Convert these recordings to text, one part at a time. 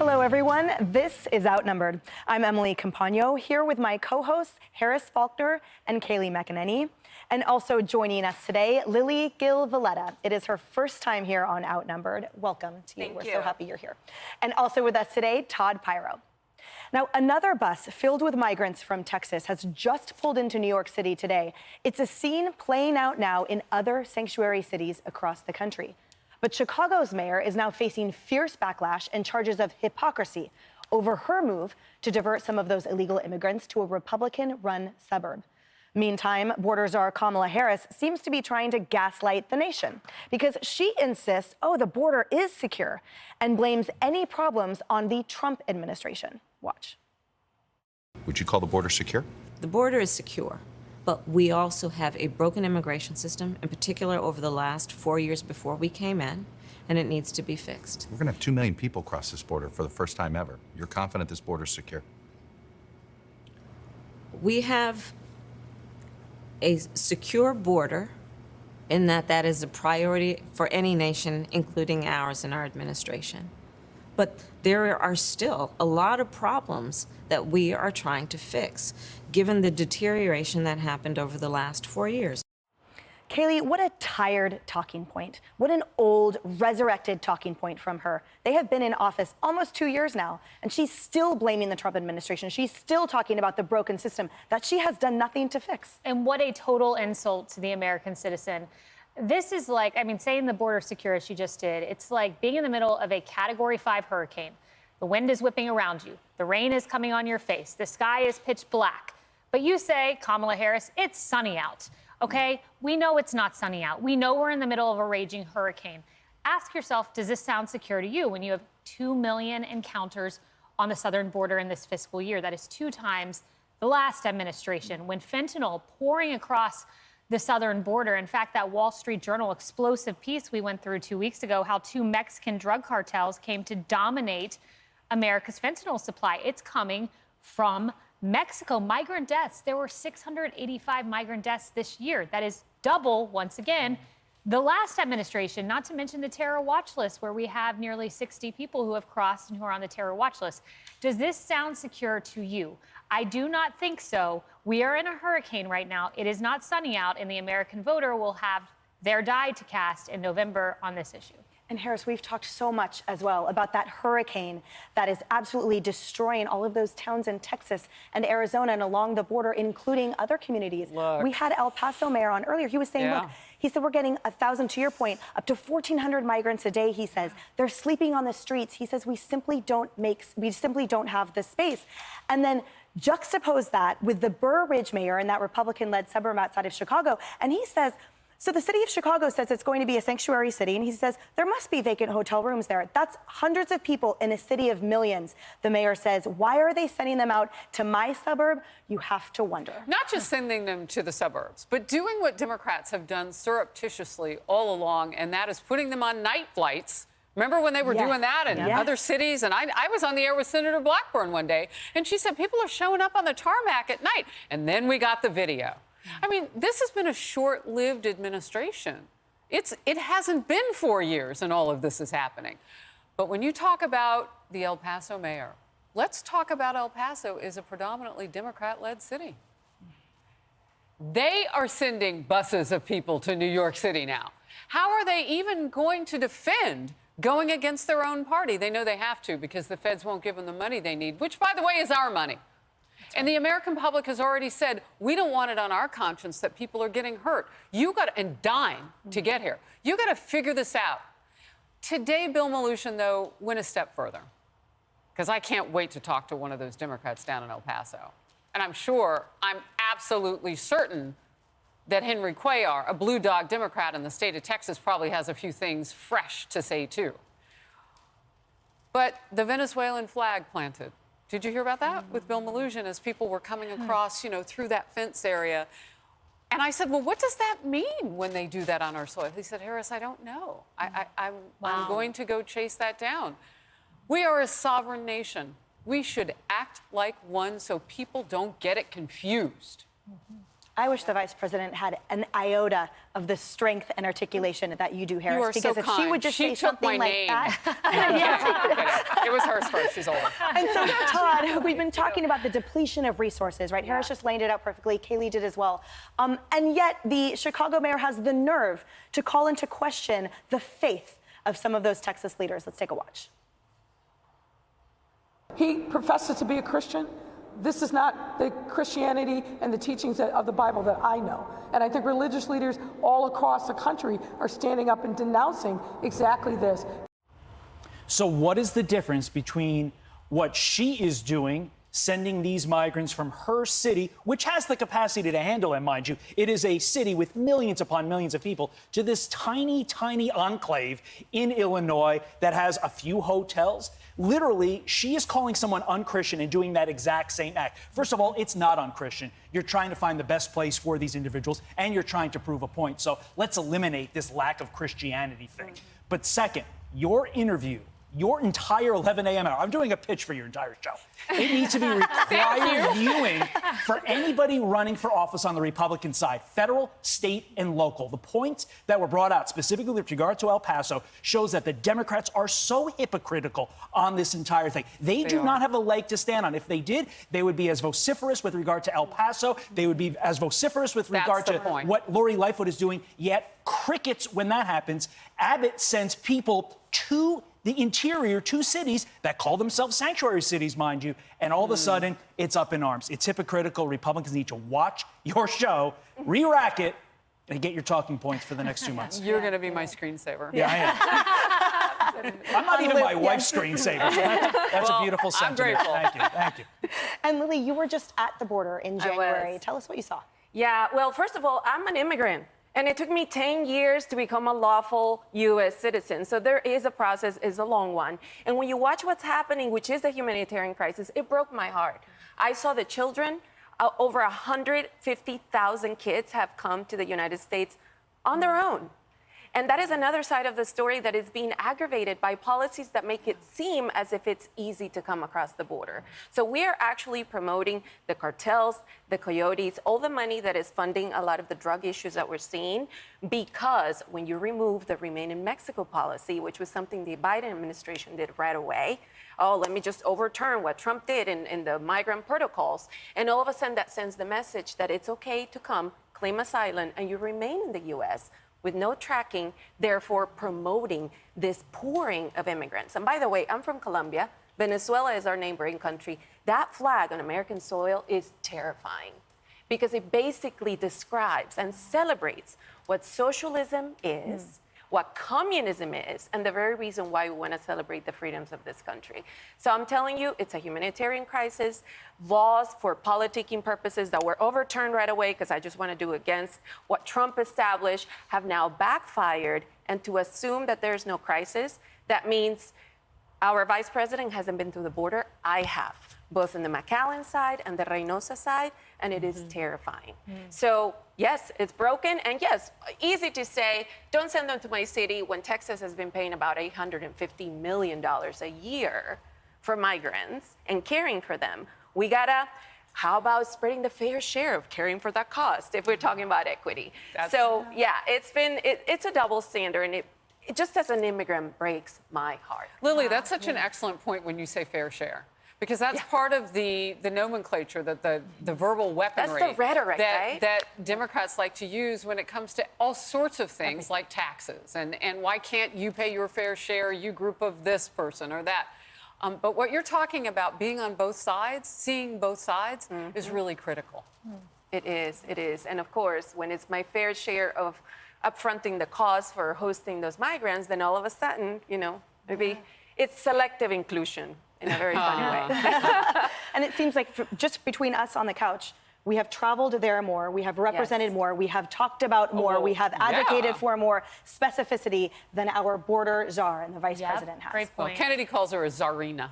Hello, everyone. This is Outnumbered. I'm Emily Campagno, here with my co-hosts, Harris Faulkner and Kaylee McEnany. And also joining us today, Lily Gil Valletta. It is her first time here on Outnumbered. Welcome to you. We're so happy you're here. And also with us today, Todd Pyro. Now, another bus filled with migrants from Texas has just pulled into New York City today. It's a scene playing out now in other sanctuary cities across the country. But Chicago's mayor is now facing fierce backlash and charges of hypocrisy over her move to divert some of those illegal immigrants to a Republican-run suburb. Meantime, border czar Kamala Harris seems to be trying to gaslight the nation because she insists, the border is secure, and blames any problems on the Trump administration. Watch. Would you call the border secure? The border is secure, but we also have a broken immigration system, in particular over the last 4 years before we came in, and it needs to be fixed. We're going to have 2 million people cross this border for the first time ever. You're confident this border is secure? We have a secure border in that is a priority for any nation, including ours and our administration. But there are still a lot of problems that we are trying to fix, given the deterioration that happened over the last 4 years. Kaylee, what a tired talking point. What an old, resurrected talking point from her. They have been in office almost 2 years now, and she's still blaming the Trump administration. She's still talking about the broken system that she has done nothing to fix. And what a total insult to the American citizen. This is like, saying the border secure as she just did, it's like being in the middle of a Category 5 hurricane. The wind is whipping around you. The rain is coming on your face. The sky is pitch black. But you say, Kamala Harris, it's sunny out. Okay, we know it's not sunny out. We know we're in the middle of a raging hurricane. Ask yourself, does this sound secure to you when you have 2 million encounters on the southern border in this fiscal year? That is 2 times the last administration, when fentanyl pouring across the southern border. In fact, that Wall Street Journal explosive piece we went through 2 weeks ago, how 2 Mexican drug cartels came to dominate America's fentanyl supply. It's coming from Mexico. Migrant deaths. There were 685 migrant deaths this year. That is double, once again, the last administration, not to mention the terror watch list, where we have nearly 60 people who have crossed and who are on the terror watch list. Does this sound secure to you? I do not think so. We are in a hurricane right now. It is not sunny out, and the American voter will have their die to cast in November on this issue. And Harris, we've talked so much as well about that hurricane that is absolutely destroying all of those towns in Texas and Arizona and along the border, including other communities. Look. We had El Paso mayor on earlier. He was saying, look, he said we're getting 1,000, to your point, up to 1,400 migrants a day, he says. They're sleeping on the streets. He says we simply don't have the space. And then juxtapose that with the Burr Ridge mayor in that Republican-led suburb outside of Chicago. And he says, so the city of Chicago says it's going to be a sanctuary city, and he says there must be vacant hotel rooms there. That's hundreds of people in a city of millions. The mayor says, why are they sending them out to my suburb? You have to wonder. Not just sending them to the suburbs, but doing what Democrats have done surreptitiously all along, and that is putting them on night flights. Remember when they were doing that in other cities? And I was on the air with Senator Blackburn one day, and she said people are showing up on the tarmac at night. And then we got the video. This has been a short-lived administration. It hasn't been 4 years and all of this is happening. But when you talk about the El Paso mayor, let's talk about El Paso as a predominantly Democrat-led city. They are sending buses of people to New York City now. How are they even going to defend going against their own party? They know they have to because the feds won't give them the money they need, which, by the way, is our money. And the American public has already said, we don't want it on our conscience that people are getting hurt. And dying to get here. You got to figure this out. Today, Bill Mnuchin, though, went a step further. Because I can't wait to talk to one of those Democrats down in El Paso. And I'm absolutely certain that Henry Cuellar, a blue dog Democrat in the state of Texas, probably has a few things fresh to say, too. But the Venezuelan flag planted. Did you hear about that with Bill Mnuchin as people were coming across, through that fence area? And I said, well, what does that mean when they do that on our soil? He said, Harris, I don't know. I'm going to go chase that down. We are a sovereign nation. We should act like one so people don't get it confused. I wish the vice president had an iota of the strength and articulation that you do, Harris. You are because so if kind. she would just She say took something my like name. that. It was hers first. She's older. And so, Todd, we've been talking about the depletion of resources, right? Harris just laid it out perfectly. Kaylee did as well. And yet, the Chicago mayor has the nerve to call into question the faith of some of those Texas leaders. Let's take a watch. He professes to be a Christian. This is not the Christianity and the teachings of the Bible that I know. And I think religious leaders all across the country are standing up and denouncing exactly this. So what is the difference between what she is doing, sending these migrants from her city, which has the capacity to handle them, mind you, it is a city with millions upon millions of people, to this tiny, tiny enclave in Illinois that has a few hotels? Literally, she is calling someone unchristian and doing that exact same act. First of all, it's not unchristian. You're trying to find the best place for these individuals, and you're trying to prove a point. So let's eliminate this lack of Christianity thing. But second, your interview, your entire 11 a.m. hour, I'm doing a pitch for your entire show. It needs to be required viewing for anybody running for office on the Republican side, federal, state, and local. The points that were brought out, specifically with regard to El Paso, shows that the Democrats are so hypocritical on this entire thing. They do not have a leg to stand on. If they did, they would be as vociferous with regard to El Paso. They would be as vociferous with regard to what Lori Lightfoot is doing. Yet crickets when that happens. Abbott sends people to the interior, two cities that call themselves sanctuary cities, mind you, and all of a sudden, it's up in arms. It's hypocritical. Republicans need to watch your show, re-rack it, and get your talking points for the next 2 months. You're going to be my screensaver. Yeah, I am. I'm not even my wife's screensaver. So that's a beautiful sentiment. I'm grateful. Thank you. And Lily, you were just at the border in January. Tell us what you saw. Yeah, well, first of all, I'm an immigrant. And it took me 10 years to become a lawful U.S. citizen. So there is a process, it's a long one. And when you watch what's happening, which is a humanitarian crisis, it broke my heart. I saw the children, over 150,000 kids have come to the United States on their own. And that is another side of the story that is being aggravated by policies that make it seem as if it's easy to come across the border. So we are actually promoting the cartels, the coyotes, all the money that is funding a lot of the drug issues that we're seeing, because when you remove the Remain in Mexico policy, which was something the Biden administration did right away, oh, let me just overturn what Trump did in the migrant protocols. And all of a sudden that sends the message that it's okay to come, claim asylum, and you remain in the U.S. with no tracking, therefore promoting this pouring of immigrants. And by the way, I'm from Colombia. Venezuela is our neighboring country. That flag on American soil is terrifying because it basically describes and celebrates what socialism is, what communism is, and the very reason why we want to celebrate the freedoms of this country. So I'm telling you, it's a humanitarian crisis. Laws for politicking purposes that were overturned right away, because I just want to do against what Trump established, have now backfired. And to assume that there's no crisis, that means our vice president hasn't been through the border. I have, both in the McAllen side and the Reynosa side, and it is terrifying. So yes, it's broken, and yes, easy to say, don't send them to my city when Texas has been paying about $850 million a year for migrants and caring for them. We gotta, how about spreading the fair share of caring for that cost if we're talking about equity? So yeah, it's a double standard, and it just as an immigrant breaks my heart. Lily, that's such an excellent point when you say fair share. Because that's part of the nomenclature, that the verbal weaponry. That's the rhetoric, right? That Democrats like to use when it comes to all sorts of things like taxes. And why can't you pay your fair share, you group of this person or that? But what you're talking about, being on both sides, seeing both sides, is really critical. It is. And of course, when it's my fair share of upfronting the cost for hosting those migrants, then all of a sudden, maybe it's selective inclusion in a very funny way. And it seems like just between us on the couch, we have traveled there more, we have represented more, we have talked about more, we have advocated for more specificity than our border czar and the vice president has. Great point. Well, Kennedy calls her a czarina.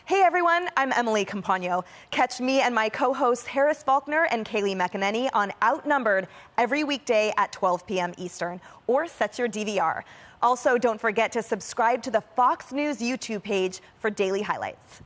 Hey everyone, I'm Emily Compagno. Catch me and my co-hosts Harris Faulkner and Kaylee McEnany on Outnumbered every weekday at 12 p.m. Eastern, or set your DVR. Also, don't forget to subscribe to the Fox News YouTube page for daily highlights.